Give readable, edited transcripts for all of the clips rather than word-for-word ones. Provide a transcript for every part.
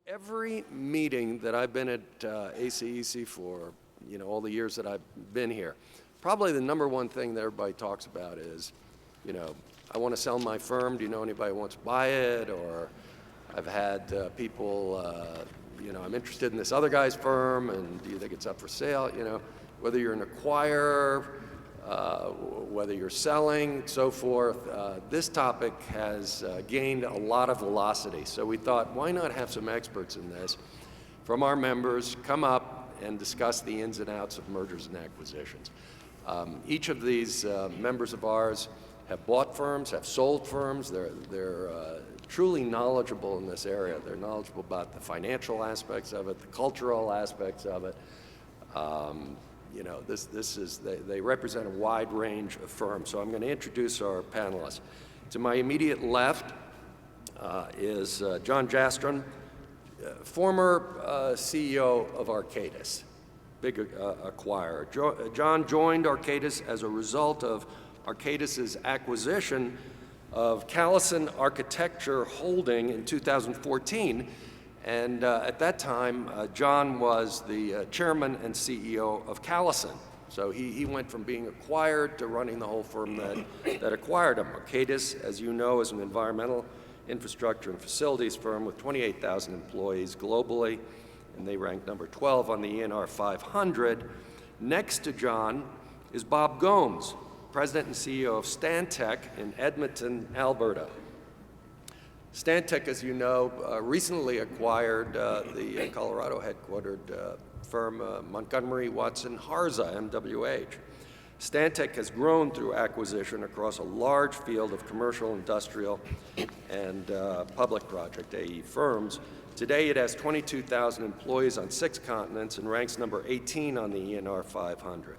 Every meeting that I've been at ACEC for, all the years that I've been here, probably the number one thing that everybody talks about is, I want to sell my firm. Do you know anybody who wants to buy it? Or I've had people, I'm interested in this other guy's firm, and do you think it's up for sale? Whether you're an acquirer, whether you're selling, so forth. This topic has gained a lot of velocity. So we thought, why not have some experts in this from our members come up and discuss the ins and outs of mergers and acquisitions. Each of these members of ours have bought firms, have sold firms. They're truly knowledgeable in this area. They're knowledgeable about the financial aspects of it, the cultural aspects of it. They represent a wide range of firms. So I'm going to introduce our panelists. To my immediate left is John Jastrem, former CEO of Arcadis, big acquirer. John joined Arcadis as a result of Arcadis's acquisition of Callison Architecture Holding in 2014. And at that time, John was the chairman and CEO of Callison. So he went from being acquired to running the whole firm that acquired him. Arcadis, as you know, is an environmental infrastructure and facilities firm with 28,000 employees globally, and they rank number 12 on the ENR 500. Next to John is Bob Gomes, President and CEO of Stantec in Edmonton, Alberta. Stantec, as you know, recently acquired the Colorado headquartered firm Montgomery Watson Harza, MWH. Stantec has grown through acquisition across a large field of commercial, industrial, and public project AE firms. Today it has 22,000 employees on 6 continents and ranks number 18 on the ENR 500.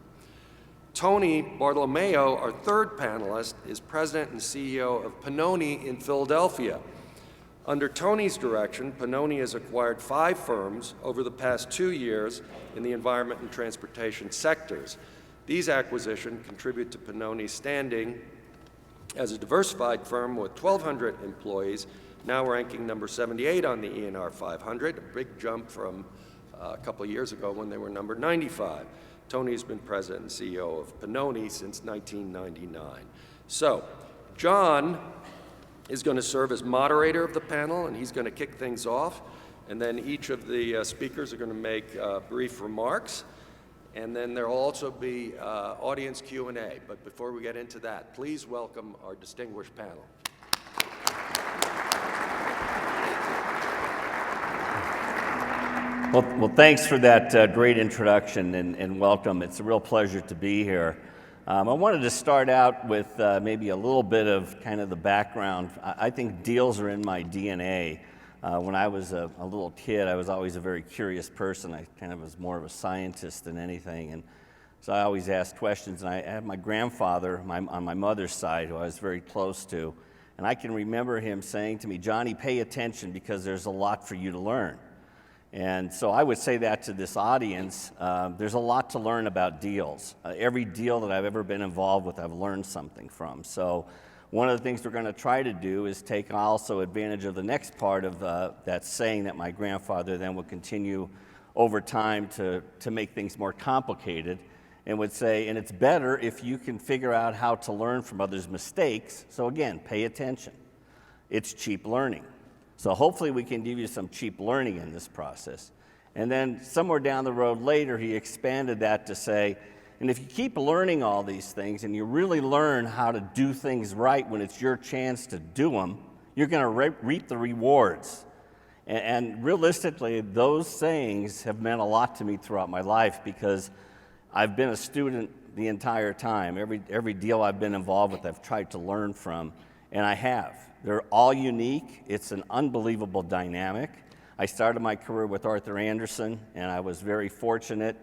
Tony Bartolomeo, our third panelist, is President and CEO of Pennoni in Philadelphia. Under Tony's direction, Pennoni has acquired 5 firms over the past 2 years in the environment and transportation sectors. These acquisitions contribute to Pennoni's standing as a diversified firm with 1,200 employees, now ranking number 78 on the ENR 500, a big jump from a couple of years ago when they were number 95. Tony has been president and CEO of Pennoni since 1999. So, John is going to serve as moderator of the panel, and he's going to kick things off. And then each of the speakers are going to make brief remarks. And then there will also be audience Q&A. But before we get into that, please welcome our distinguished panel. Well, thanks for that great introduction and welcome. It's a real pleasure to be here. I wanted to start out with maybe a little bit of kind of the background. I think deals are in my DNA. When I was a little kid, I was always a very curious person. I kind of was more of a scientist than anything, and so I always asked questions. And I had my grandfather on my mother's side, who I was very close to, and I can remember him saying to me, "Johnny, pay attention because there's a lot for you to learn." And so I would say that to this audience. There's a lot to learn about deals. Every deal that I've ever been involved with, I've learned something from. So one of the things we're going to try to do is take also advantage of the next part of that saying that my grandfather then would continue over time to make things more complicated, and would say, and it's better if you can figure out how to learn from others' mistakes. So again, pay attention. It's cheap learning. So hopefully we can give you some cheap learning in this process. And then somewhere down the road later, he expanded that to say, and if you keep learning all these things and you really learn how to do things right when it's your chance to do them, you're going to reap the rewards. And realistically, those sayings have meant a lot to me throughout my life because I've been a student the entire time. Every deal I've been involved with, I've tried to learn from, and I have. They're all unique. It's an unbelievable dynamic. I started my career with Arthur Andersen, and I was very fortunate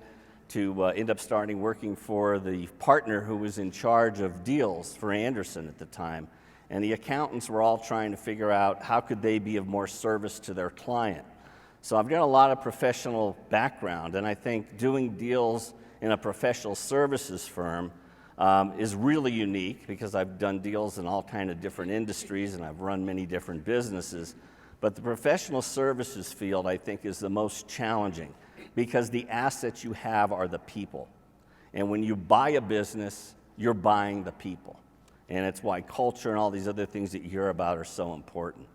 to end up working for the partner who was in charge of deals for Andersen at the time. And the accountants were all trying to figure out how could they be of more service to their client. So I've got a lot of professional background, and I think doing deals in a professional services firm is really unique because I've done deals in all kinds of different industries and I've run many different businesses. But the professional services field, I think, is the most challenging because the assets you have are the people. And when you buy a business, you're buying the people. And it's why culture and all these other things that you hear about are so important.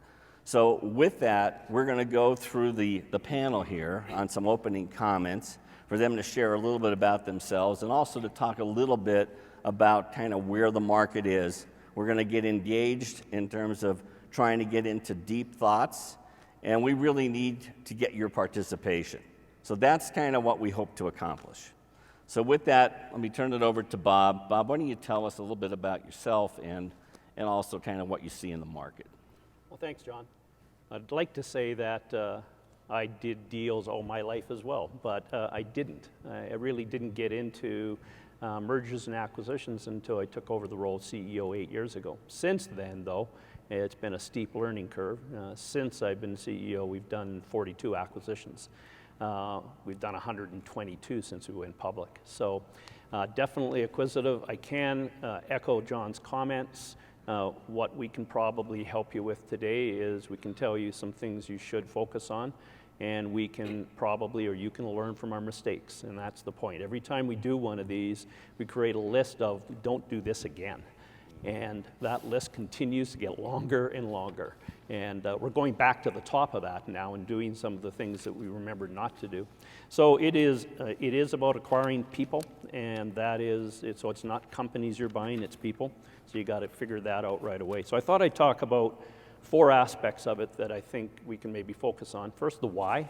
So with that, we're going to go through the panel here on some opening comments for them to share a little bit about themselves and also to talk a little bit about kind of where the market is. We're going to get engaged in terms of trying to get into deep thoughts, and we really need to get your participation. So that's kind of what we hope to accomplish. So with that, let me turn it over to Bob. Bob, why don't you tell us a little bit about yourself and also kind of what you see in the market? Well, thanks, John. I'd like to say that I did deals all my life as well, but I didn't. I really didn't get into mergers and acquisitions until I took over the role of CEO 8 years ago. Since then, though, it's been a steep learning curve. Since I've been CEO, we've done 42 acquisitions. We've done 122 since we went public. So definitely acquisitive. I can echo John's comments. What we can probably help you with today is we can tell you some things you should focus on, and we can probably, or you can learn from our mistakes, and that's the point. Every time we do one of these, we create a list of don't do this again. And that list continues to get longer and longer. And we're going back to the top of that now and doing some of the things that we remembered not to do. So it is about acquiring people, and so it's not companies you're buying, it's people. So you got to figure that out right away. So I thought I'd talk about 4 aspects of it that I think we can maybe focus on. First, the why.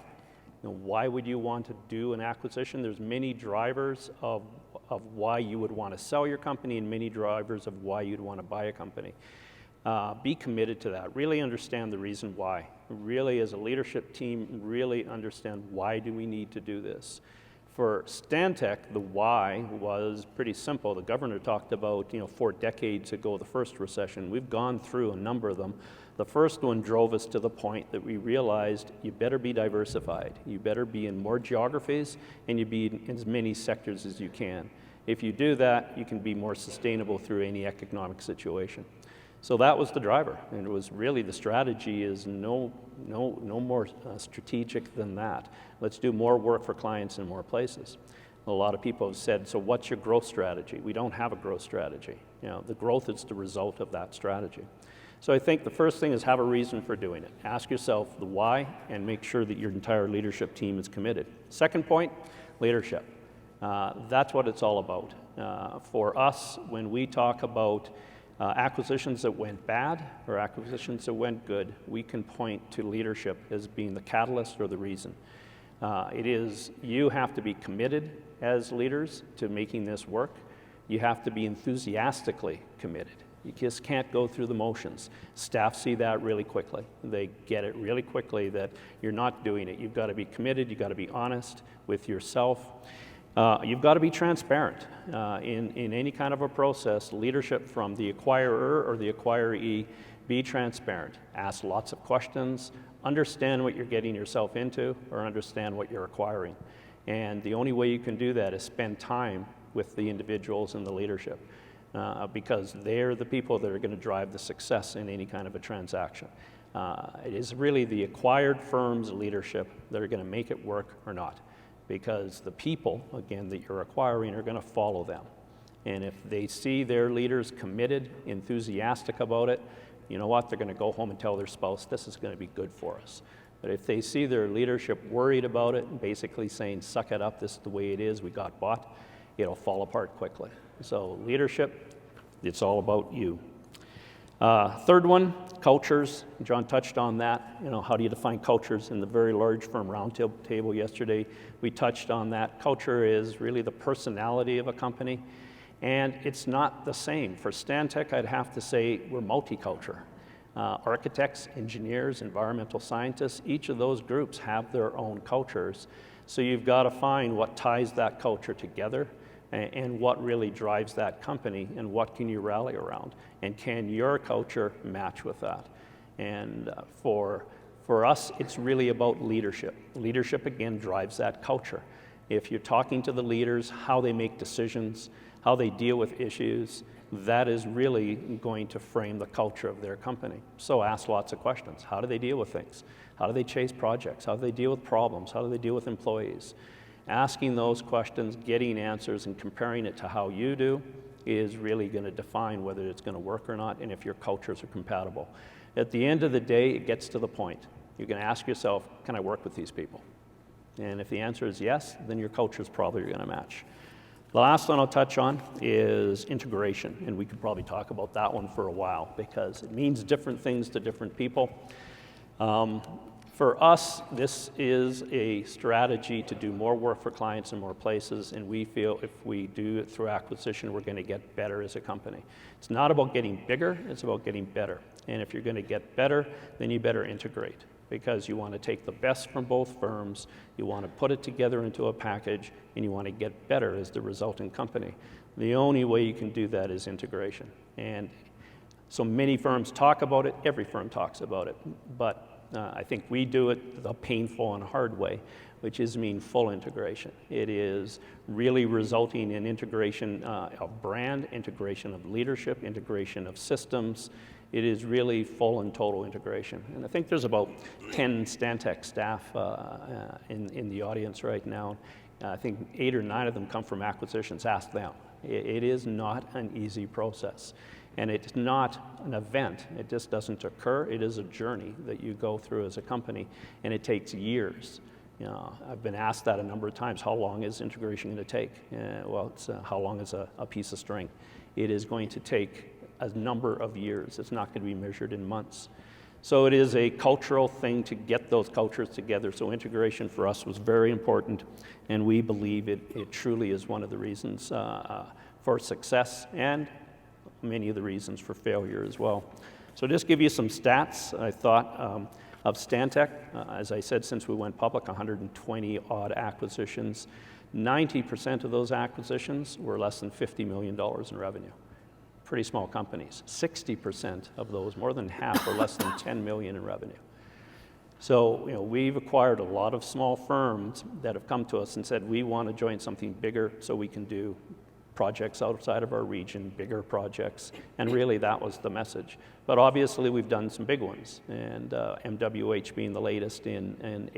Why would you want to do an acquisition? There's many drivers of why you would want to sell your company and many drivers of why you'd want to buy a company. Be committed to that. Really understand the reason why. Really, as a leadership team, really understand why do we need to do this. For Stantec, the why was pretty simple. The governor talked about, 4 decades ago, the first recession. We've gone through a number of them. The first one drove us to the point that we realized you better be diversified. You better be in more geographies, and you be in as many sectors as you can. If you do that, you can be more sustainable through any economic situation. So that was the driver, and it was really the strategy is no more strategic than that. Let's do more work for clients in more places. A lot of people have said, so what's your growth strategy? We don't have a growth strategy. The growth is the result of that strategy. So I think the first thing is have a reason for doing it. Ask yourself the why and make sure that your entire leadership team is committed. Second point, leadership. That's what it's all about. For us, when we talk about acquisitions that went bad or acquisitions that went good, we can point to leadership as being the catalyst or the reason. You have to be committed as leaders to making this work. You have to be enthusiastically committed. You just can't go through the motions. Staff see that really quickly. They get it really quickly that you're not doing it. You've got to be committed. You've got to be honest with yourself. You've got to be transparent in any kind of a process. Leadership from the acquirer or the acquiree, be transparent. Ask lots of questions. Understand what you're getting yourself into or understand what you're acquiring. And the only way you can do that is spend time with the individuals in the leadership because they're the people that are going to drive the success in any kind of a transaction. It is really the acquired firm's leadership that are going to make it work or not. Because the people, again, that you're acquiring are going to follow them. And if they see their leaders committed, enthusiastic about it, you know what, they're going to go home and tell their spouse, this is going to be good for us. But if they see their leadership worried about it and basically saying, suck it up, this is the way it is, we got bought, it'll fall apart quickly. So leadership, it's all about you. Third one, cultures. John touched on that. How do you define cultures in the very large firm roundtable yesterday? We touched on that. Culture is really the personality of a company, and it's not the same. For Stantec, I'd have to say we're multicultural. Architects, engineers, environmental scientists, each of those groups have their own cultures. So you've got to find what ties that culture together and what really drives that company and what can you rally around and can your culture match with that. And for us, it's really about leadership. Leadership, again, drives that culture. If you're talking to the leaders, how they make decisions, how they deal with issues, that is really going to frame the culture of their company. So ask lots of questions. How do they deal with things? How do they chase projects? How do they deal with problems? How do they deal with employees? Asking those questions, getting answers, and comparing it to how you do is really going to define whether it's going to work or not, and if your cultures are compatible. At the end of the day, it gets to the point. You're going to ask yourself, can I work with these people? And if the answer is yes, then your culture is probably going to match. The last one I'll touch on is integration, and we could probably talk about that one for a while because it means different things to different people. For us, this is a strategy to do more work for clients in more places, and we feel if we do it through acquisition, we're going to get better as a company. It's not about getting bigger, it's about getting better. And if you're going to get better, then you better integrate, because you want to take the best from both firms, you want to put it together into a package, and you want to get better as the resulting company. The only way you can do that is integration. And so many firms talk about it, every firm talks about it, but I think we do it the painful and hard way, which is mean full integration. It is really resulting in integration of brand, integration of leadership, integration of systems. It is really full and total integration. And I think there's about 10 Stantec staff in the audience right now. I think 8 or 9 of them come from acquisitions. Ask them. It is not an easy process. And it's not an event. It just doesn't occur. It is a journey that you go through as a company, and it takes years. You know, I've been asked that a number of times. How long is integration going to take? Well, it's how long is a piece of string? It is going to take a number of years. It's not going to be measured in months. So it is a cultural thing to get those cultures together. So integration for us was very important, and we believe it truly is one of the reasons for success and many of the reasons for failure as well. So just give you some stats, I thought, of Stantec. As I said, since we went public, 120 odd acquisitions. 90% of those acquisitions were less than $50 million in revenue. Pretty small companies. 60% of those, more than half, were less than 10 million in revenue. So, you know, we've acquired a lot of small firms that have come to us and said, we want to join something bigger so we can do projects outside of our region, bigger projects, and really that was the message. But obviously we've done some big ones, and MWH being the latest in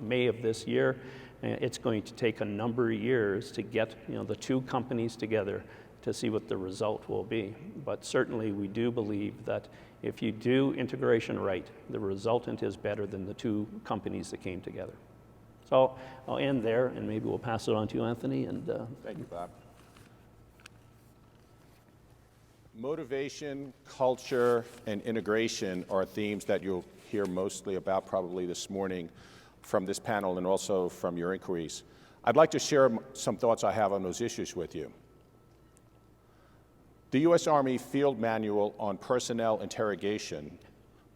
May of this year. It's going to take a number of years to get, you know, the two companies together to see what the result will be. But certainly we do believe that if you do integration right, the resultant is better than the two companies that came together. So I'll end there, and maybe we'll pass it on to you, Anthony. And thank you, Bob. Motivation, culture, and integration are themes that you'll hear mostly about probably this morning from this panel and also from your inquiries. I'd like to share some thoughts I have on those issues with you. The U.S. Army Field Manual on Personnel Interrogation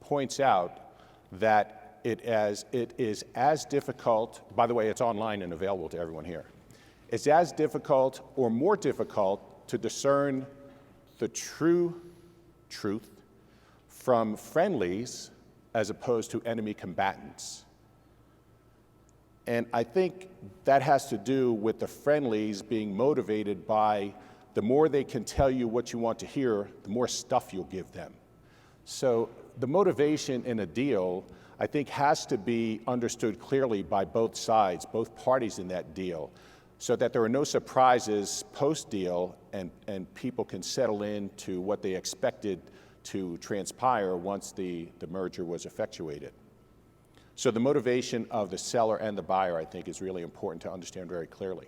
points out that it is as difficult, by the way, it's online and available to everyone here. It's as difficult or more difficult to discern the true truth from friendlies as opposed to enemy combatants. And I think that has to do with the friendlies being motivated by the more they can tell you what you want to hear, the more stuff you'll give them. So the motivation in a deal, I think, has to be understood clearly by both sides, both parties in that deal, so that there are no surprises post-deal and people can settle into what they expected to transpire once the merger was effectuated. So the motivation of the seller and the buyer, I think, is really important to understand very clearly.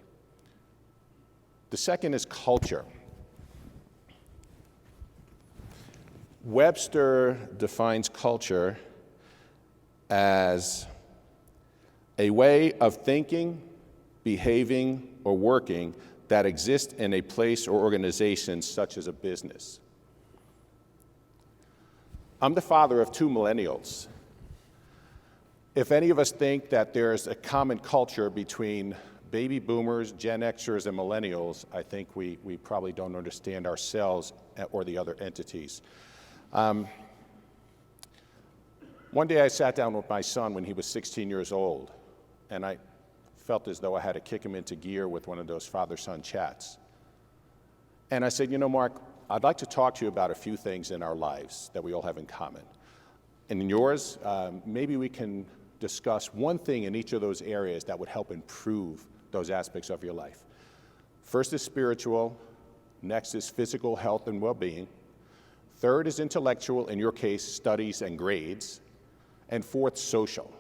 The second is culture. Webster defines culture as a way of thinking, behaving, or working that exists in a place or organization such as a business. I'm the father of 2 millennials. If any of us think that there's a common culture between baby boomers, Gen Xers, and millennials, I think we probably don't understand ourselves or the other entities. One day I sat down with my son when he was 16 years old, and I felt as though I had to kick him into gear with one of those father-son chats. And I said, you know, Mark, I'd like to talk to you about a few things in our lives that we all have in common. And in yours, maybe we can discuss one thing in each of those areas that would help improve those aspects of your life. First is spiritual, next is physical health and well-being, third is intellectual, in your case, studies and grades, and fourth, social.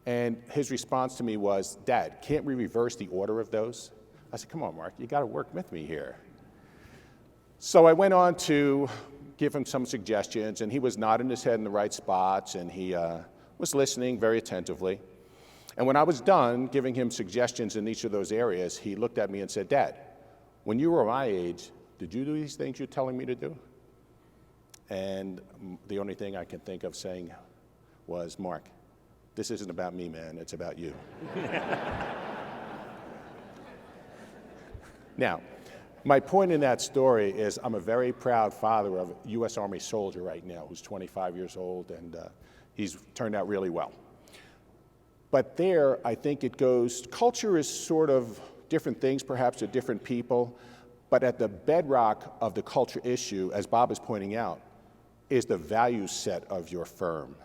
And his response to me was, Dad, can't we reverse the order of those? I said, come on, Mark, you got to work with me here. So I went on to give him some suggestions, and he was nodding his head in the right spots, and he was listening very attentively. And when I was done giving him suggestions in each of those areas, he looked at me and said, Dad, when you were my age, did you do these things you're telling me to do? And the only thing I can think of saying was, Mark, this isn't about me, man, it's about you. Now, my point in that story is I'm a very proud father of a U.S. Army soldier right now who's 25 years old, and he's turned out really well. But there, I think it goes, culture is sort of different things perhaps to different people, but at the bedrock of the culture issue, as Bob is pointing out, is the value set of your firm.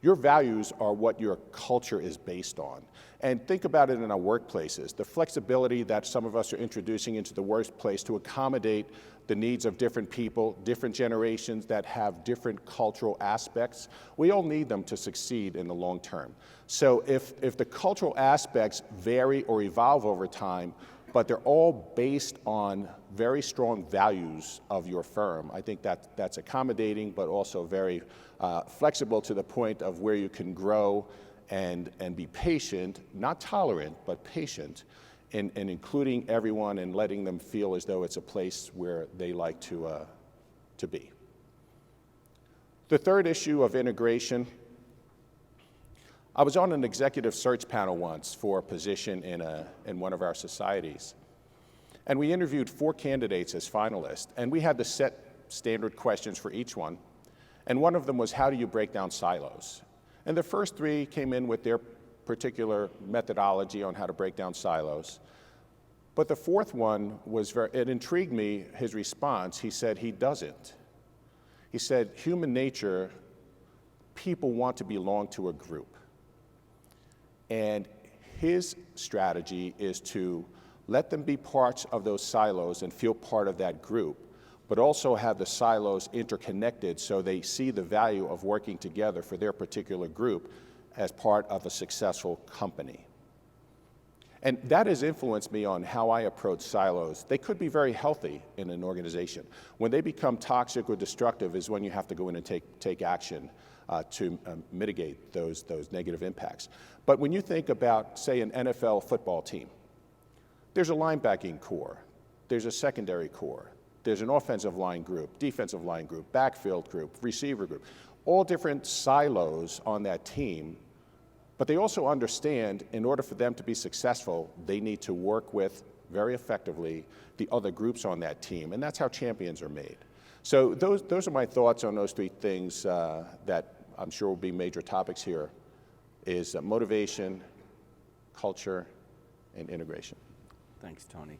Your values are what your culture is based on. And think about it in our workplaces, the flexibility that some of us are introducing into the workplace to accommodate the needs of different people, different generations that have different cultural aspects. We all need them to succeed in the long term. So if the cultural aspects vary or evolve over time, but they're all based on very strong values of your firm, I think that's accommodating, but also very flexible to the point of where you can grow and be patient, not tolerant, but patient, in including everyone and letting them feel as though it's a place where they like to be. The third issue of integration, I was on an executive search panel once for a position in one of our societies. And we interviewed 4 candidates as finalists, and we had to set standard questions for each one. And one of them was, how do you break down silos? And the first 3 came in with their particular methodology on how to break down silos. But the fourth one was it intrigued me, his response. He said he doesn't. He said, human nature, people want to belong to a group. And his strategy is to let them be parts of those silos and feel part of that group, but also have the silos interconnected so they see the value of working together for their particular group as part of a successful company. And that has influenced me on how I approach silos. They could be very healthy in an organization. When they become toxic or destructive is when you have to go in and take action to mitigate those negative impacts. But when you think about, say, an NFL football team, there's a linebacking core, there's a secondary core, there's an offensive line group, defensive line group, backfield group, receiver group, all different silos on that team. But they also understand in order for them to be successful, they need to work with, very effectively, the other groups on that team. And that's how champions are made. So those are my thoughts on those 3 things that I'm sure will be major topics here, is motivation, culture, and integration. Thanks, Tony.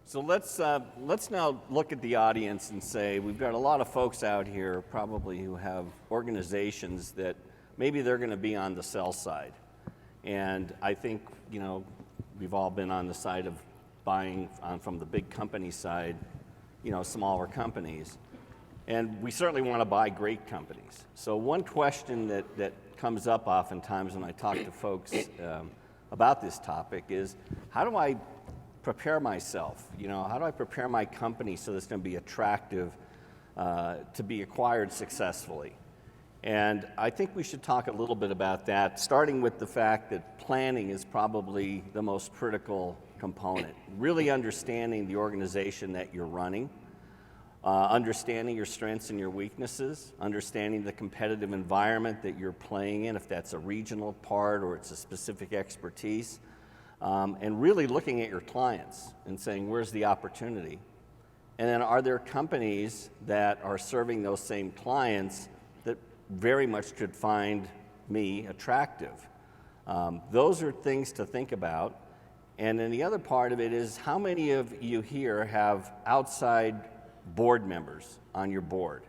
So let's now look at the audience and say we've got a lot of folks out here probably who have organizations that maybe they're going to be on the sell side. And I think, you know, we've all been on the side of buying from the big company side, you know, smaller companies. And we certainly want to buy great companies. So one question that comes up oftentimes when I talk to folks about this topic is, how do I prepare myself? You know, how do I prepare my company so that it's going to be attractive to be acquired successfully? And I think we should talk a little bit about that, starting with the fact that planning is probably the most critical component. Really understanding the organization that you're running, understanding your strengths and your weaknesses, understanding the competitive environment that you're playing in, if that's a regional part or it's a specific expertise, and really looking at your clients and saying, where's the opportunity? And then are there companies that are serving those same clients that very much could find me attractive? Those are things to think about. And then the other part of it is how many of you here have outside board members on your board?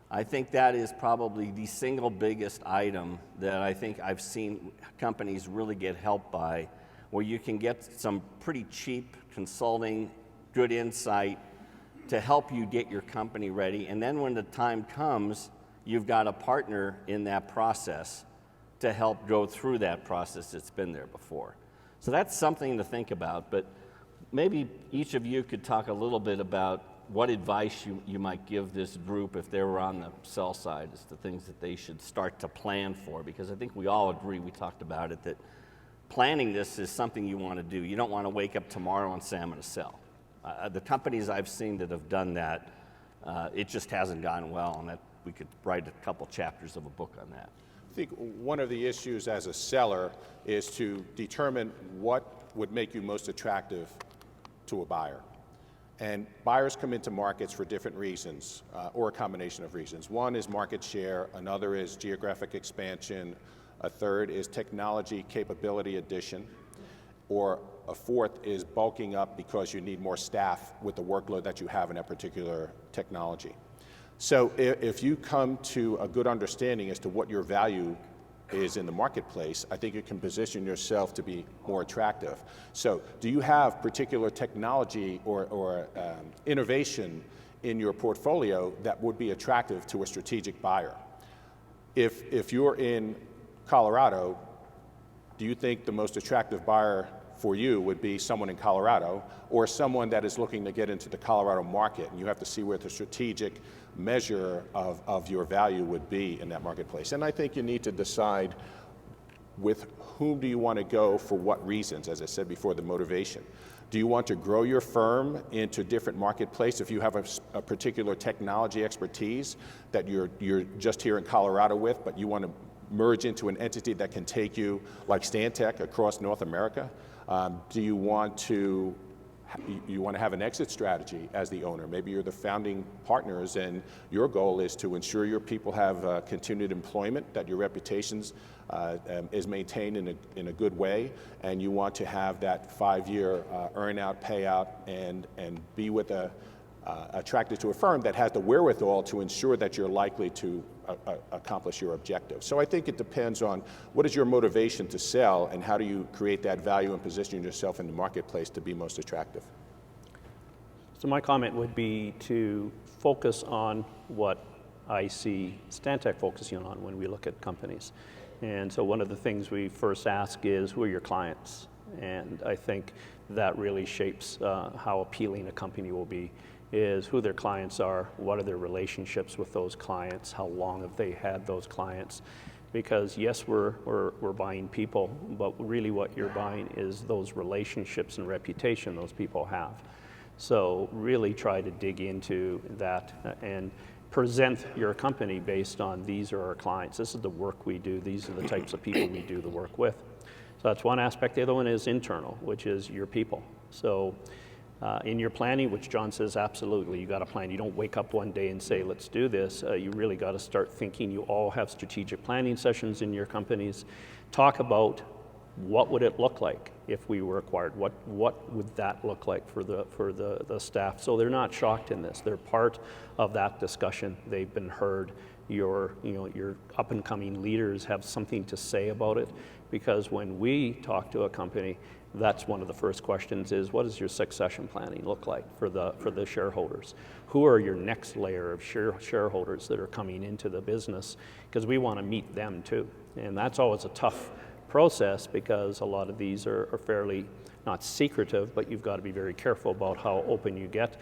I think that is probably the single biggest item that I think I've seen companies really get help by, where you can get some pretty cheap consulting, good insight to help you get your company ready. And then when the time comes, you've got a partner in that process to help go through that process that's been there before. So that's something to think about, but maybe each of you could talk a little bit about what advice you might give this group if they were on the sell side as to things that they should start to plan for, because I think we all agree, we talked about it, that planning this is something you want to do. You don't want to wake up tomorrow and say, I'm going to sell. The companies I've seen that have done that, it just hasn't gone well, and that we could write a couple chapters of a book on that. I think one of the issues as a seller is to determine what would make you most attractive to a buyer. And buyers come into markets for different reasons, or a combination of reasons. One is market share, another is geographic expansion, a third is technology capability addition, or a fourth is bulking up because you need more staff with the workload that you have in a particular technology. So if you come to a good understanding as to what your value is in the marketplace, I think you can position yourself to be more attractive. So do you have particular technology or innovation in your portfolio that would be attractive to a strategic buyer? If you're in Colorado, do you think the most attractive buyer for you would be someone in Colorado or someone that is looking to get into the Colorado market? And you have to see where the strategic measure of your value would be in that marketplace. And I think you need to decide with whom do you want to go for what reasons, as I said before, the motivation. Do you want to grow your firm into different marketplace? If you have a particular technology expertise that you're just here in Colorado with, but you want to merge into an entity that can take you, like Stantec, across North America? Do you want to have an exit strategy as the owner? Maybe you're the founding partners and your goal is to ensure your people have continued employment, that your reputations is maintained in a good way, and you want to have that 5-year earn-out, payout, and be with attracted to a firm that has the wherewithal to ensure that you're likely to accomplish your objective. So I think it depends on what is your motivation to sell and how do you create that value and position yourself in the marketplace to be most attractive. So my comment would be to focus on what I see Stantec focusing on when we look at companies. And so one of the things we first ask is, who are your clients? And I think that really shapes how appealing a company will be, is who their clients are, what are their relationships with those clients, how long have they had those clients. Because yes, we're buying people, but really what you're buying is those relationships and reputation those people have. So really try to dig into that and present your company based on, these are our clients, this is the work we do, these are the types of people we do the work with. So that's one aspect. The other one is internal, which is your people. So in your planning, which John says absolutely, you got to plan. You don't wake up one day and say, let's do this. You really got to start thinking. You all have strategic planning sessions in your companies. Talk about what would it look like if we were acquired? What would that look like for the staff? So they're not shocked in this. They're part of that discussion. They've been heard. Your up and coming leaders have something to say about it, because when we talk to a company, that's one of the first questions is, what does your succession planning look like for the shareholders? Who are your next layer of shareholders that are coming into the business? Because we want to meet them too. And that's always a tough process, because a lot of these are fairly, not secretive, but you've got to be very careful about how open you get.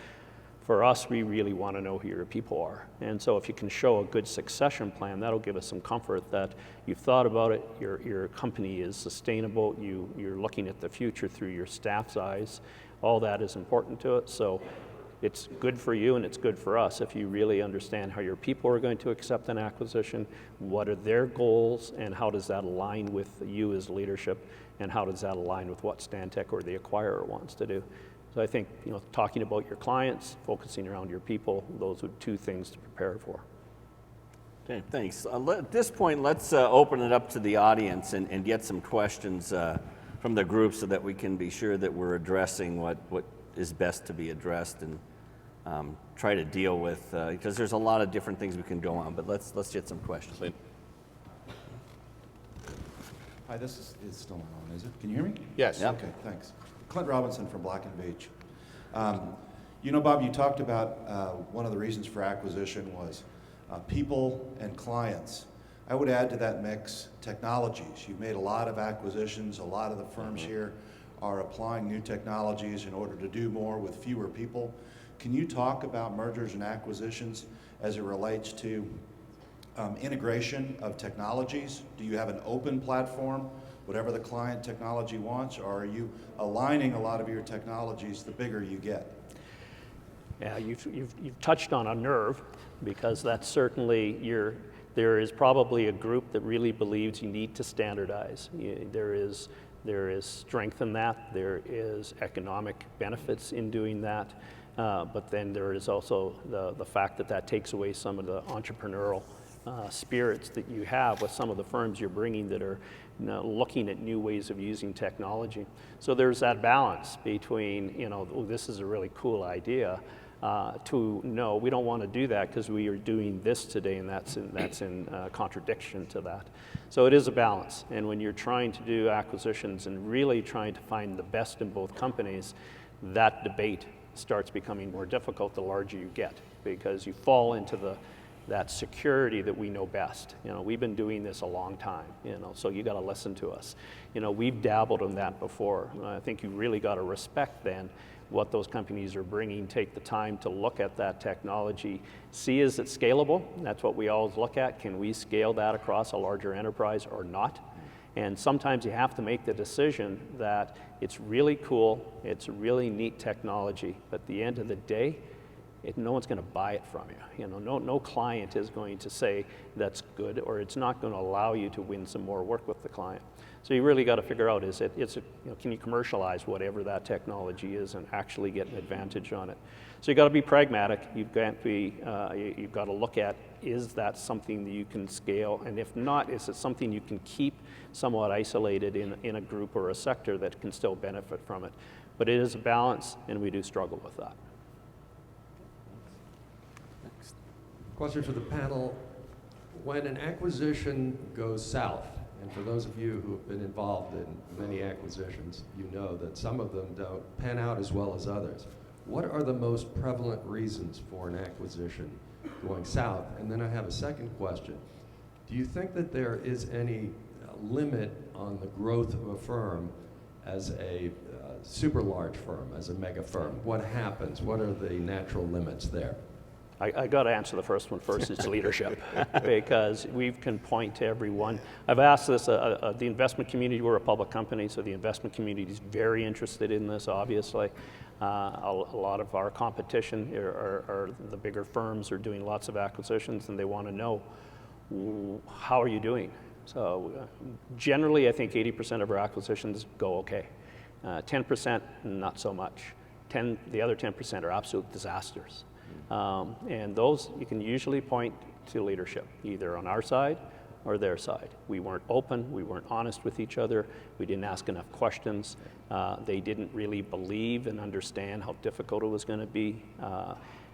For us, we really want to know who your people are. And so if you can show a good succession plan, that'll give us some comfort that you've thought about it, your company is sustainable, you're looking at the future through your staff's eyes. All that is important to it. So it's good for you and it's good for us if you really understand how your people are going to accept an acquisition, what are their goals, and how does that align with you as leadership, and how does that align with what Stantec or the acquirer wants to do. So I think, talking about your clients, focusing around your people, those are two things to prepare for. Okay, thanks. At this point, let's open it up to the audience and get some questions from from the group so that we can be sure that we're addressing what is best to be addressed and try to deal with, because there's a lot of different things we can go on, but let's get some questions. Hi, this is still not on, is it? Can you hear me? Yes. Yep. Okay, thanks. Clint Robinson from Black and Beach. You know, Bob, you talked about one of the reasons for acquisition was people and clients. I would add to that mix technologies. You've made a lot of acquisitions. A lot of the firms here are applying new technologies in order to do more with fewer people. Can you talk about mergers and acquisitions as it relates to integration of technologies? Do you have an open platform, whatever the client technology wants, or are you aligning a lot of your technologies the bigger you get? Yeah, you've touched on a nerve, because that's certainly there is probably a group that really believes you need to standardize. There is strength in that. There is economic benefits in doing that. But then there is also the fact that takes away some of the entrepreneurial spirits that you have with some of the firms you're bringing that are looking at new ways of using technology. So there's that balance between, oh, this is a really cool idea, to no, we don't want to do that because we are doing this today, and that's in contradiction to that. So it is a balance, and when you're trying to do acquisitions and really trying to find the best in both companies, that debate starts becoming more difficult the larger you get, because you fall into that security that we know best. We've been doing this a long time, so you got to listen to us. We've dabbled in that before. I think you really got to respect then what those companies are bringing, take the time to look at that technology, see is it scalable? That's what we always look at. Can we scale that across a larger enterprise or not? And sometimes you have to make the decision that it's really cool, it's really neat technology, but at the end of the day, no one's going to buy it from you. No client is going to say that's good, or it's not going to allow you to win some more work with the client. So you really got to figure out, can you commercialize whatever that technology is and actually get an advantage on it? So you got to be pragmatic. You've got to look at, is that something that you can scale, and if not, is it something you can keep somewhat isolated in a group or a sector that can still benefit from it? But it is a balance, and we do struggle with that. Question for the panel. When an acquisition goes south, and for those of you who have been involved in many acquisitions, you know that some of them don't pan out as well as others. What are the most prevalent reasons for an acquisition going south? And then I have a second question. Do you think that there is any limit on the growth of a firm as a super large firm, as a mega firm? What happens? What are the natural limits there? I got to answer the first one first. It's leadership, because we can point to everyone. I've asked this, the investment community, we're a public company, so the investment community is very interested in this, obviously. A lot of our competition are the bigger firms are doing lots of acquisitions, and they want to know, how are you doing? So generally, I think 80% of our acquisitions go okay. 10%, not so much. The other 10% are absolute disasters. And those, you can usually point to leadership, either on our side or their side. We weren't open, we weren't honest with each other, we didn't ask enough questions, they didn't really believe and understand how difficult it was going to be.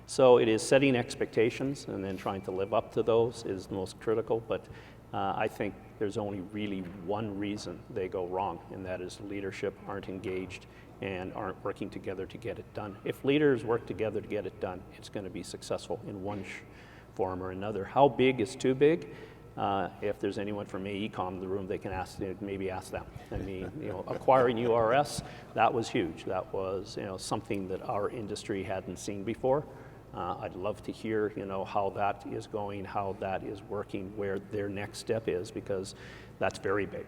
So it is setting expectations and then trying to live up to those is the most critical, but I think there's only really one reason they go wrong, and that is leadership aren't engaged and aren't working together to get it done. If leaders work together to get it done, it's going to be successful in one form or another. How big is too big? If there's anyone from AECOM in the room, they can maybe ask them. I mean, acquiring URS, that was huge. That was something that our industry hadn't seen before. I'd love to hear how that is going, how that is working, where their next step is, because that's very big.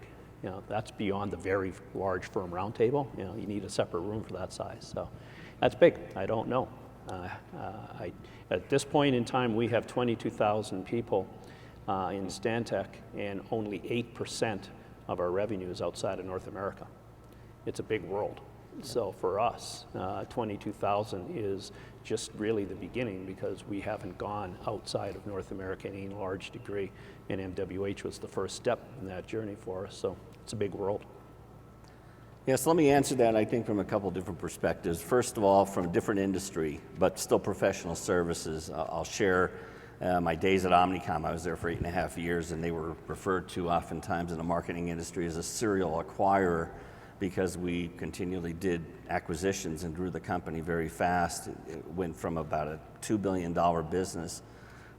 That's beyond the very large firm roundtable. You need a separate room for that size. So that's big. I don't know. At this point in time, we have 22,000 people in Stantec, and only 8% of our revenue is outside of North America. It's a big world. So for us, 22,000 is just really the beginning, because we haven't gone outside of North America in any large degree, and MWH was the first step in that journey for us. So it's a big world. Yes, let me answer that, I think, from a couple different perspectives. First of all, from a different industry, but still professional services. I'll share my days at Omnicom. I was there for 8.5 years, and they were referred to oftentimes in the marketing industry as a serial acquirer because we continually did acquisitions and grew the company very fast. It went from about a $2 billion business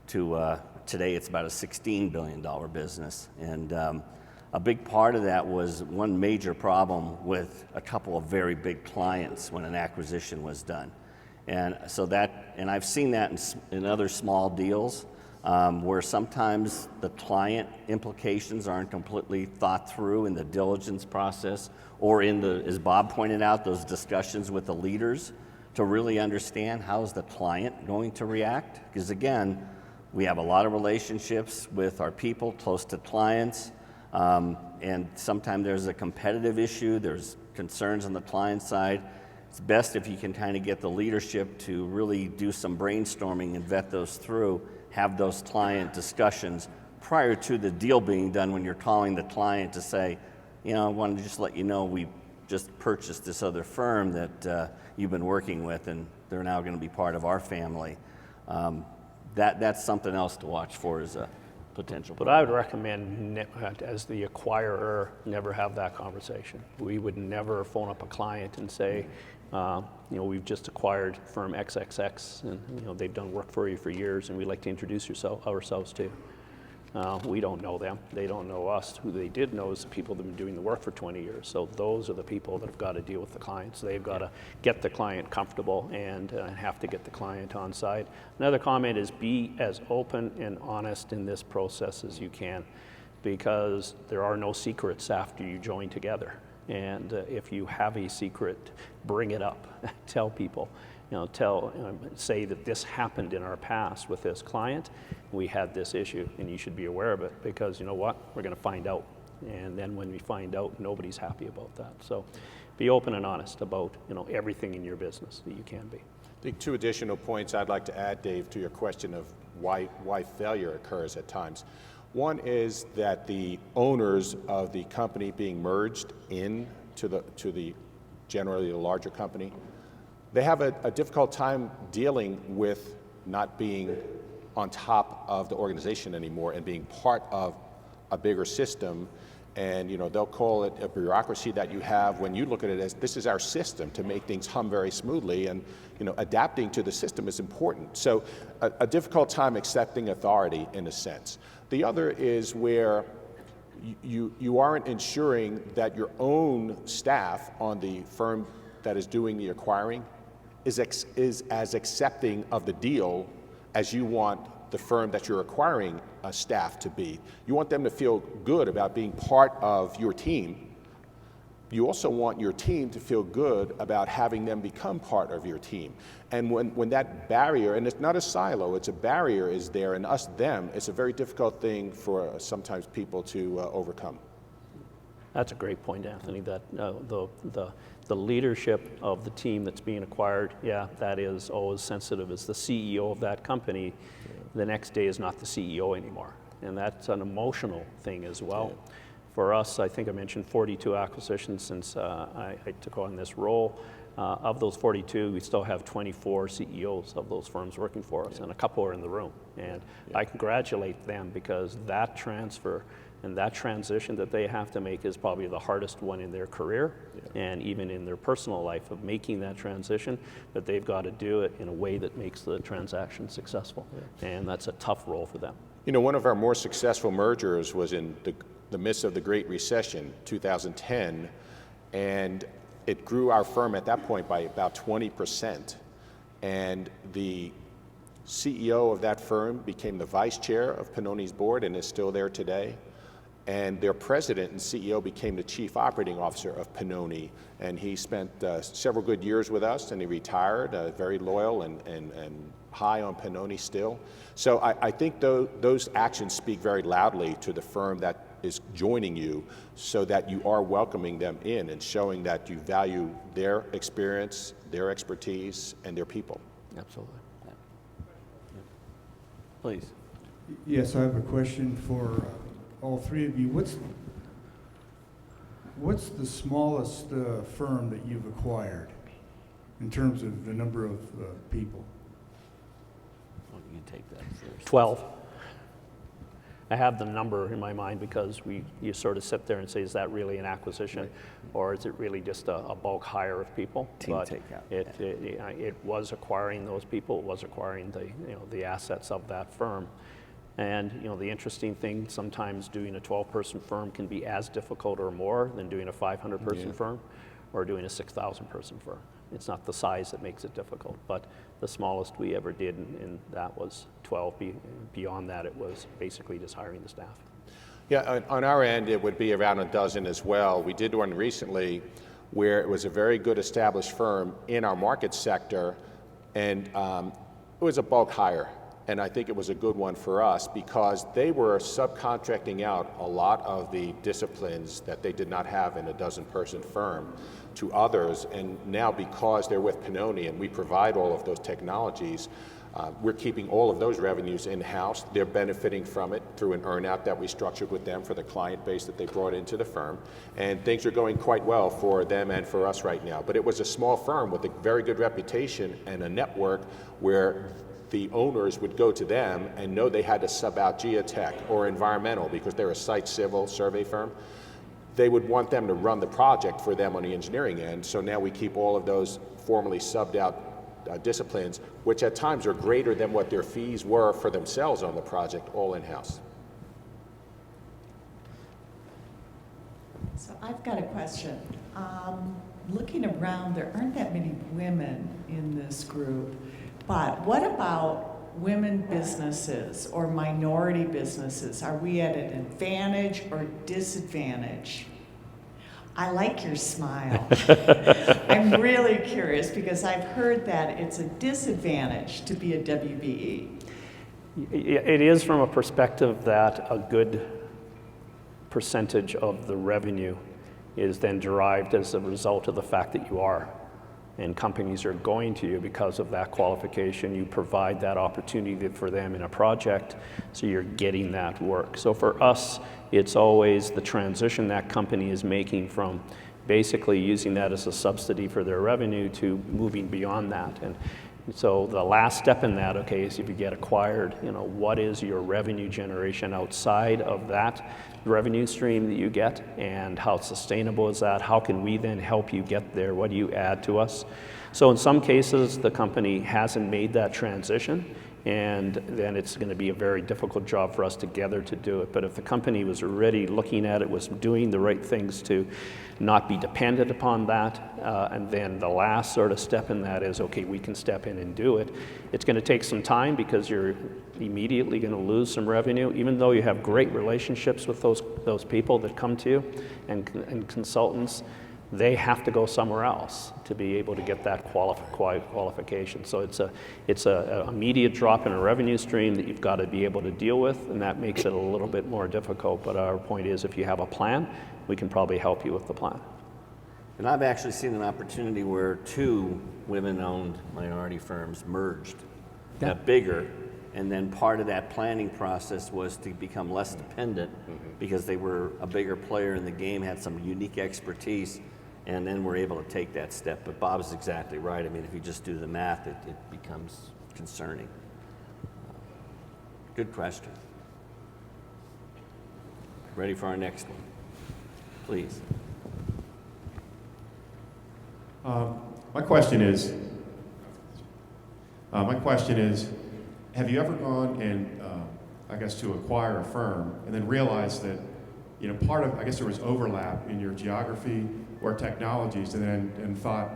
to today it's about a $16 billion business. And a big part of that was one major problem with a couple of very big clients when an acquisition was done. And so that, and I've seen that in other small deals where sometimes the client implications aren't completely thought through in the diligence process or in the, as Bob pointed out, those discussions with the leaders to really understand how is the client going to react. Because again, we have a lot of relationships with our people close to clients. And sometimes there's a competitive issue, there's concerns on the client side. It's best if you can kind of get the leadership to really do some brainstorming and vet those through, have those client discussions prior to the deal being done when you're calling the client to say, you know, I wanted to just let you know we just purchased this other firm that you've been working with and they're now going to be part of our family. That's something else to watch for as a potential. But I would recommend, as the acquirer, never have that conversation. We would never phone up a client and say, you know, we've just acquired firm XXX, and you know they've done work for you for years, and we'd like to introduce ourselves to you. We don't know them. They don't know us. Who they did know is the people that have been doing the work for 20 years. So those are the people that have got to deal with the clients. They've got to get the client comfortable and have to get the client on side. Another comment is be as open and honest in this process as you can, because there are no secrets after you join together. And if you have a secret, bring it up. Tell people. You know, say that this happened in our past with this client. We had this issue, and you should be aware of it, because you know what? We're going to find out, and then when we find out, nobody's happy about that. So, be open and honest about everything in your business that you can be. I think two additional points I'd like to add, Dave, to your question of why failure occurs at times. One is that the owners of the company being merged into the generally the larger company, they have a difficult time dealing with not being on top of the organization anymore and being part of a bigger system. And they'll call it a bureaucracy that you have when you look at it as this is our system to make things hum very smoothly, and adapting to the system is important. So a difficult time accepting authority in a sense. The other is where you aren't ensuring that your own staff on the firm that is doing the acquiring is as accepting of the deal as you want the firm that you're acquiring staff to be. You want them to feel good about being part of your team. You also want your team to feel good about having them become part of your team. And when that barrier, and it's not a silo, it's a barrier is there, and them, it's a very difficult thing for sometimes people to overcome. That's a great point, Anthony, that the leadership of the team that's being acquired, that is always sensitive. As the CEO of that company, the next day is not the CEO anymore. And that's an emotional thing as well. Yeah. For us, I think I mentioned 42 acquisitions since I took on this role. Of those 42, we still have 24 CEOs of those firms working for us, and a couple are in the room. And I congratulate them, because that transfer and that transition that they have to make is probably the hardest one in their career, and even in their personal life, of making that transition, but they've got to do it in a way that makes the transaction successful. And that's a tough role for them. One of our more successful mergers was in the midst of the Great Recession, 2010, and it grew our firm at that point by about 20%. And the CEO of that firm became the vice chair of Pennoni's board and is still there today. And their president and CEO became the chief operating officer of Pennoni. And he spent several good years with us, and he retired, very loyal and high on Pennoni still. So I think those actions speak very loudly to the firm that is joining you, so that you are welcoming them in and showing that you value their experience, their expertise, and their people. Absolutely. Please. Yes, I have a question for all three of you. What's the smallest firm that you've acquired in terms of the number of people? Oh, you can take that first. 12. I have the number in my mind because you sort of sit there and say, is that really an acquisition, or is it really just a bulk hire of people? Team But takeout, it was acquiring those people. It was acquiring the assets of that firm. And the interesting thing, sometimes doing a 12-person firm can be as difficult or more than doing a 500-person firm or doing a 6,000-person firm. It's not the size that makes it difficult, but the smallest we ever did, and that was 12. Beyond that, it was basically just hiring the staff. Yeah, on our end, it would be around a dozen as well. We did one recently where it was a very good established firm in our market sector, and it was a bulk hire. And I think it was a good one for us because they were subcontracting out a lot of the disciplines that they did not have in a dozen-person firm to others. And now because they're with Pennoni and we provide all of those technologies, we're keeping all of those revenues in-house. They're benefiting from it through an earn-out that we structured with them for the client base that they brought into the firm. And things are going quite well for them and for us right now. But it was a small firm with a very good reputation and a network where the owners would go to them and know they had to sub out geotech or environmental because they're a site civil survey firm. They would want them to run the project for them on the engineering end. So now we keep all of those formerly subbed out disciplines, which at times are greater than what their fees were for themselves on the project, all in-house. So I've got a question. Looking around, there aren't that many women in this group. But what about women businesses or minority businesses? Are we at an advantage or disadvantage? I like your smile. I'm really curious because I've heard that it's a disadvantage to be a WBE. It is from a perspective that a good percentage of the revenue is then derived as a result of the fact that you are. And companies are going to you because of that qualification. You provide that opportunity for them in a project, so you're getting that work. So for us, it's always the transition that company is making from basically using that as a subsidy for their revenue to moving beyond that. And so the last step in that, okay, is if you get acquired, what is your revenue generation outside of that revenue stream that you get, and how sustainable is that? How can we then help you get there? What do you add to us? So in some cases, the company hasn't made that transition, and then it's going to be a very difficult job for us together to do it. But if the company was already looking at it, was doing the right things to not be dependent upon that, and then the last sort of step in that is, okay, we can step in and do it. It's going to take some time because you're immediately going to lose some revenue, even though you have great relationships with those people that come to you and consultants. They have to go somewhere else to be able to get that qualification. So it's a immediate drop in a revenue stream that you've got to be able to deal with, and that makes it a little bit more difficult. But our point is, if you have a plan, we can probably help you with the plan. And I've actually seen an opportunity where two women-owned minority firms merged, got bigger, and then part of that planning process was to become less dependent because they were a bigger player in the game, had some unique expertise, and then we're able to take that step. But Bob's exactly right. I mean, if you just do the math, it becomes concerning. Good question. Ready for our next one? Please. My question is, have you ever gone and, to acquire a firm and then realized that, there was overlap in your geography or technologies and thought,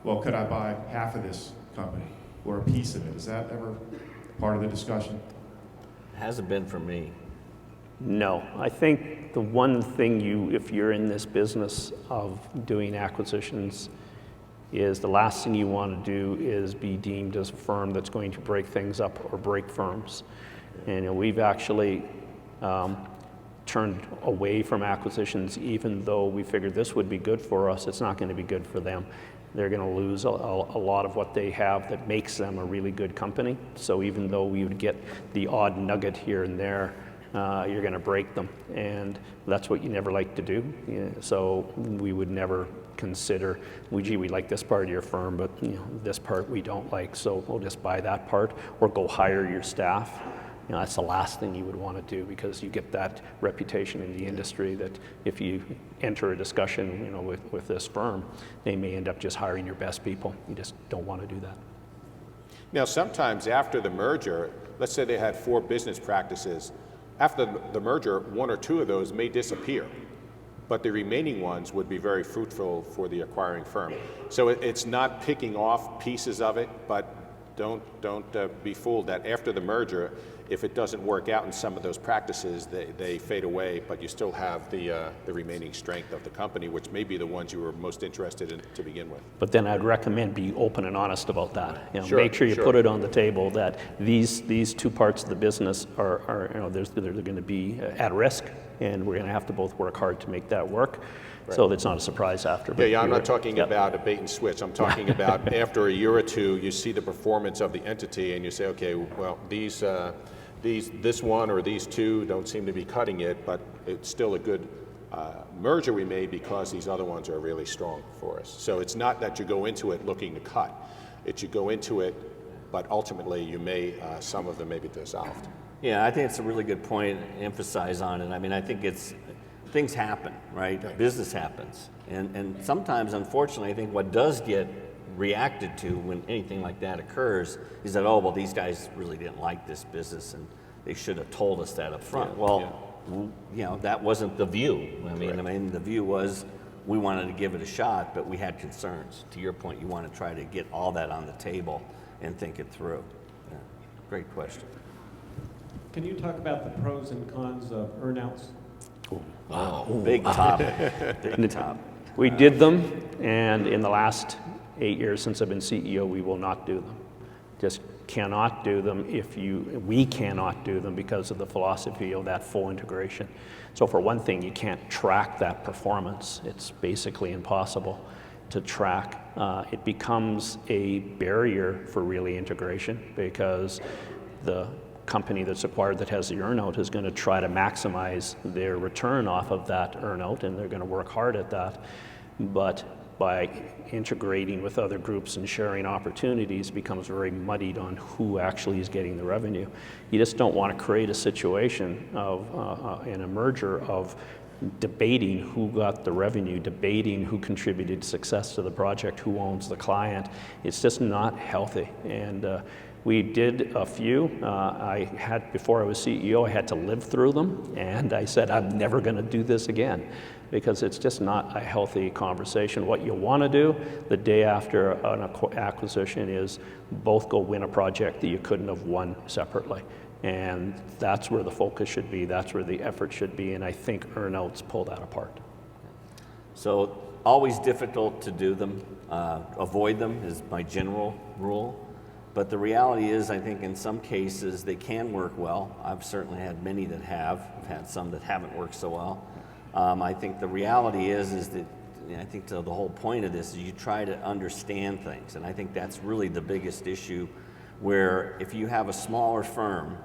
well, could I buy half of this company or a piece of it? Is that ever part of the discussion? It hasn't been for me. No, I think the one thing if you're in this business of doing acquisitions, is the last thing you want to do is be deemed as a firm that's going to break things up or break firms. And we've actually turned away from acquisitions, even though we figured this would be good for us. It's not going to be good for them. They're going to lose a lot of what they have that makes them a really good company. So even though we would get the odd nugget here and there, you're going to break them, and that's what you never like to do. So we would never consider, gee, we like this part of your firm, but this part we don't like, so we'll just buy that part or go hire your staff. That's the last thing you would want to do, because you get that reputation in the industry that if you enter a discussion, with this firm, they may end up just hiring your best people. You just don't want to do that. Now, sometimes after the merger, let's say they had 4 business practices. After the merger, 1 or 2 of those may disappear, but the remaining ones would be very fruitful for the acquiring firm. So it's not picking off pieces of it, but don't be fooled that after the merger, if it doesn't work out in some of those practices, they fade away, but you still have the remaining strength of the company, which may be the ones you were most interested in to begin with. But then I'd recommend be open and honest about that. Sure, make sure you sure. put it on the table that these 2 parts of the business are they're going to be at risk, and we're going to have to both work hard to make that work. Right. So that's not a surprise after. Yeah, I'm not talking about a bait and switch. I'm talking about after a year or 2, you see the performance of the entity, and you say, okay, well, this one or these 2 don't seem to be cutting it, but it's still a good merger we made because these other ones are really strong for us. So it's not that you go into it looking to cut. It's you go into it, but ultimately you may, some of them may be dissolved. Yeah, I think it's a really good point to emphasize on it. I mean, I think things happen, right? Business happens. And sometimes, unfortunately, I think what does get reacted to when anything like that occurs is that, oh, well, these guys really didn't like this business and they should have told us that up front. That wasn't the view. I mean, the view was we wanted to give it a shot, but we had concerns. To your point, you want to try to get all that on the table and think it through. Yeah. Great question. Can you talk about the pros and cons of earnouts? Wow, big topic. Big topic. We did them, and in the last 8 years since I've been CEO, we will not do them. Just cannot do them we cannot do them because of the philosophy of that full integration. So for one thing, you can't track that performance. It's basically impossible to track. It becomes a barrier for really integration because the company that's acquired that has the earnout is going to try to maximize their return off of that earnout, and they're going to work hard at that. But by integrating with other groups and sharing opportunities becomes very muddied on who actually is getting the revenue. You just don't want to create a situation of in a merger of debating who got the revenue, debating who contributed success to the project, who owns the client. It's just not healthy. And we did a few. Before I was CEO, I had to live through them, and I said, I'm never going to do this again, because it's just not a healthy conversation. What you want to do the day after an acquisition is both go win a project that you couldn't have won separately. And that's where the focus should be, that's where the effort should be, and I think earnouts pull that apart. So always difficult to do them. Avoid them is my general rule. But the reality is, I think in some cases they can work well. I've certainly had many that have. I've had some that haven't worked so well. I think the reality is that I think the whole point of this is you try to understand things. And I think that's really the biggest issue, where if you have a smaller firm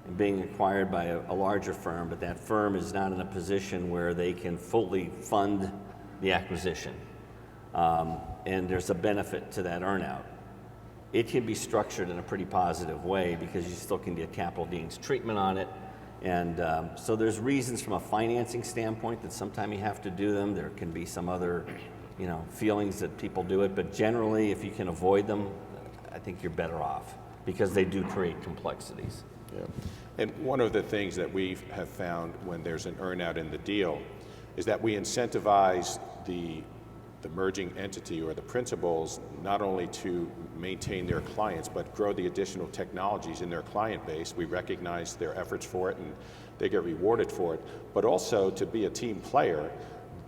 and being acquired by a larger firm, but that firm is not in a position where they can fully fund the acquisition, and there's a benefit to that earnout. It can be structured in a pretty positive way because you still can get capital gains treatment on it. And so there's reasons from a financing standpoint that sometimes you have to do them. There can be some other, feelings that people do it. But generally, if you can avoid them, I think you're better off because they do create complexities. Yeah. And one of the things that we have found when there's an earnout in the deal is that we incentivize the merging entity or the principals not only to maintain their clients but grow the additional technologies in their client base. We recognize their efforts for it and they get rewarded for it, but also to be a team player.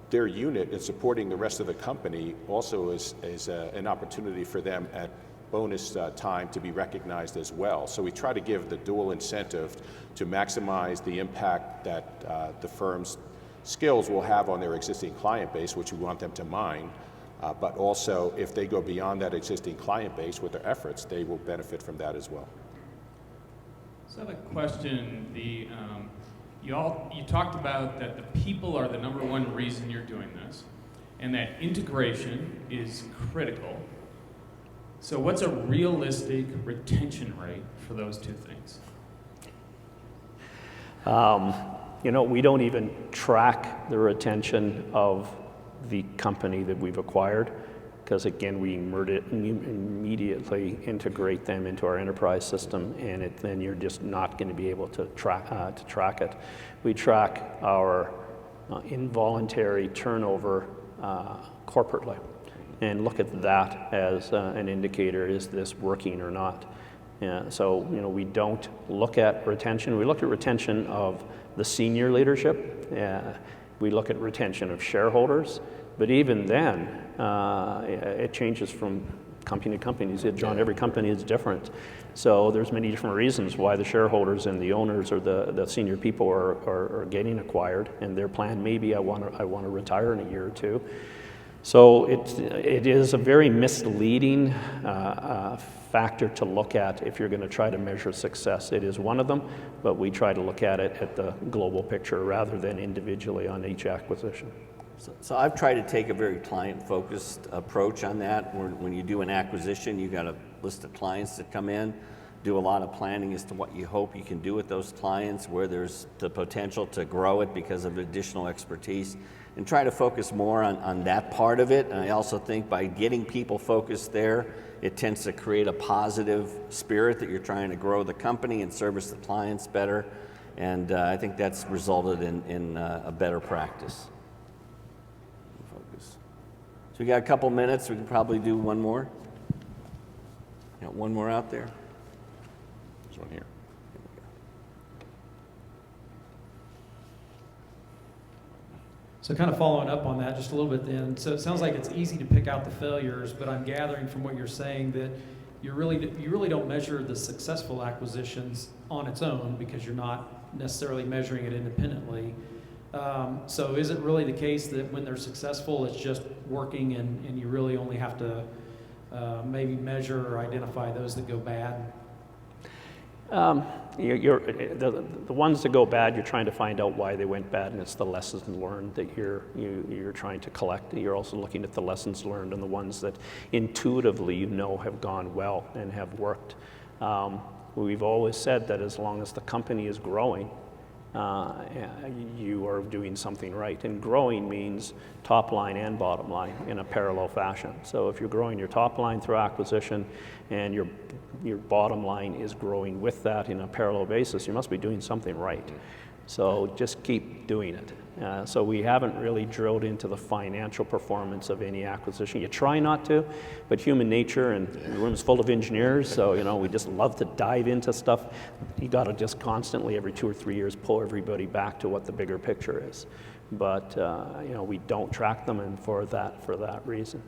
Their unit in supporting the rest of the company also is an opportunity for them at bonus time to be recognized as well. So we try to give the dual incentive to maximize the impact that the firm's skills will have on their existing client base, which we want them to mine, but also if they go beyond that existing client base with their efforts, they will benefit from that as well. So I have a question. You talked about that the people are the number one reason you're doing this, and that integration is critical. So what's a realistic retention rate for those two things? You know, we don't even track the retention of the company that we've acquired, because again, we immediately integrate them into our enterprise system, and then you're just not going to be able to track it. We track our involuntary turnover corporately, and look at that as an indicator: is this working or not? So you know, we don't look at retention. We look at retention of the senior leadership. We look at retention of shareholders, but even then, it changes from company to company. You said, John, every company is different. So there's many different reasons why the shareholders and the owners or the senior people are getting acquired, and their plan may be, I want to retire in a year or two. So it is a very misleading factor to look at if you're going to try to measure success. It is one of them, but we try to look at it at the global picture rather than individually on each acquisition. So I've tried to take a very client-focused approach on that. When you do an acquisition, you've got a list of clients that come in, do a lot of planning as to what you hope you can do with those clients, where there's the potential to grow it because of additional expertise, and try to focus more on that part of it. And I also think by getting people focused there, it tends to create a positive spirit that you're trying to grow the company and service the clients better. And I think that's resulted in a better practice. Focus. So we got a couple minutes. We can probably do one more. Got one more out there. There's one here. So kind of following up on that just a little bit then, so it sounds like it's easy to pick out the failures, but I'm gathering from what you're saying that you really don't measure the successful acquisitions on its own because you're not necessarily measuring it independently. So is it really the case that when they're successful, it's just working and you really only have to maybe measure or identify those that go bad? The ones that go bad, you're trying to find out why they went bad, and it's the lessons learned that you're trying to collect. You're also looking at the lessons learned and the ones that intuitively you know have gone well and have worked. We've always said that as long as the company is growing, you are doing something right. And growing means top line and bottom line in a parallel fashion. So if you're growing your top line through acquisition and your bottom line is growing with that in a parallel basis, you must be doing something right. So just keep doing it. So we haven't really drilled into the financial performance of any acquisition. You try not to, but human nature, and the room is full of engineers, so you know we just love to dive into stuff. You got to just constantly, every 2 or 3 years, pull everybody back to what the bigger picture is. But you know, we don't track them, and for that reason.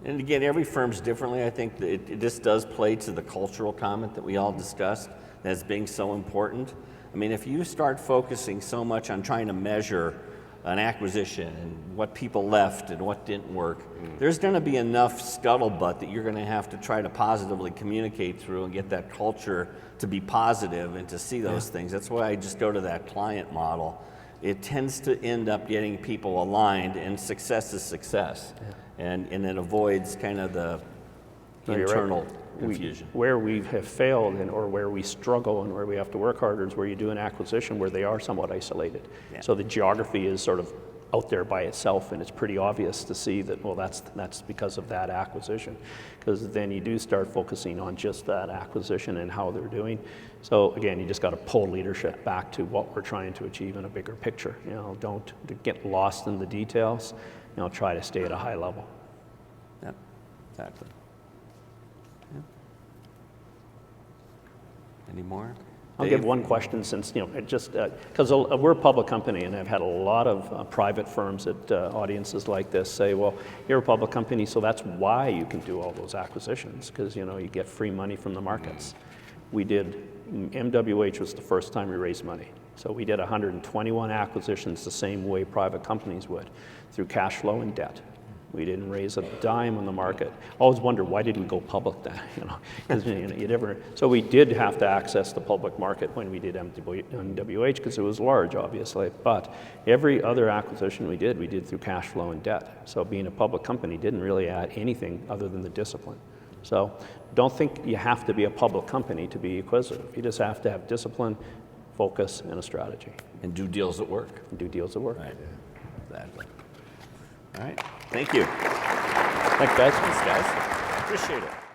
And again, every firm's differently. I think that this does play to the cultural comment that we all discussed as being so important. I mean, if you start focusing so much on trying to measure an acquisition and what people left and what didn't work, there's going to be enough scuttlebutt that you're going to have to try to positively communicate through and get that culture to be positive and to see those things. That's why I just go to that client model. It tends to end up getting people aligned, and success is success. And it avoids kind of the internal confusion. Where we have failed or where we struggle and where we have to work harder is where you do an acquisition where they are somewhat isolated. Yeah. So the geography is sort of out there by itself, and it's pretty obvious to see that, well, that's because of that acquisition. Because then you do start focusing on just that acquisition and how they're doing. So again, you just got to pull leadership back to what we're trying to achieve in a bigger picture. You know, don't get lost in the details. You know, try to stay at a high level. Yep, exactly. Yep. Any more? I'll give one question, since, you know, it just, because we're a public company, and I've had a lot of private firms at audiences like this say, well, you're a public company, so that's why you can do all those acquisitions, because, you know, you get free money from the markets. We did, MWH was the first time we raised money. So we did 121 acquisitions the same way private companies would, through cash flow and debt. We didn't raise a dime on the market. Always wonder, why did we go public then? 'Cause, you never, so we did have to access the public market when we did MWH because it was large, obviously. But every other acquisition we did through cash flow and debt. So being a public company didn't really add anything other than the discipline. So don't think you have to be a public company to be acquisitive. You just have to have discipline, focus, and a strategy. And do deals that work. And do deals that work. Right. Exactly. All right. Thank you. Thanks, guys. Thanks, guys. Appreciate it.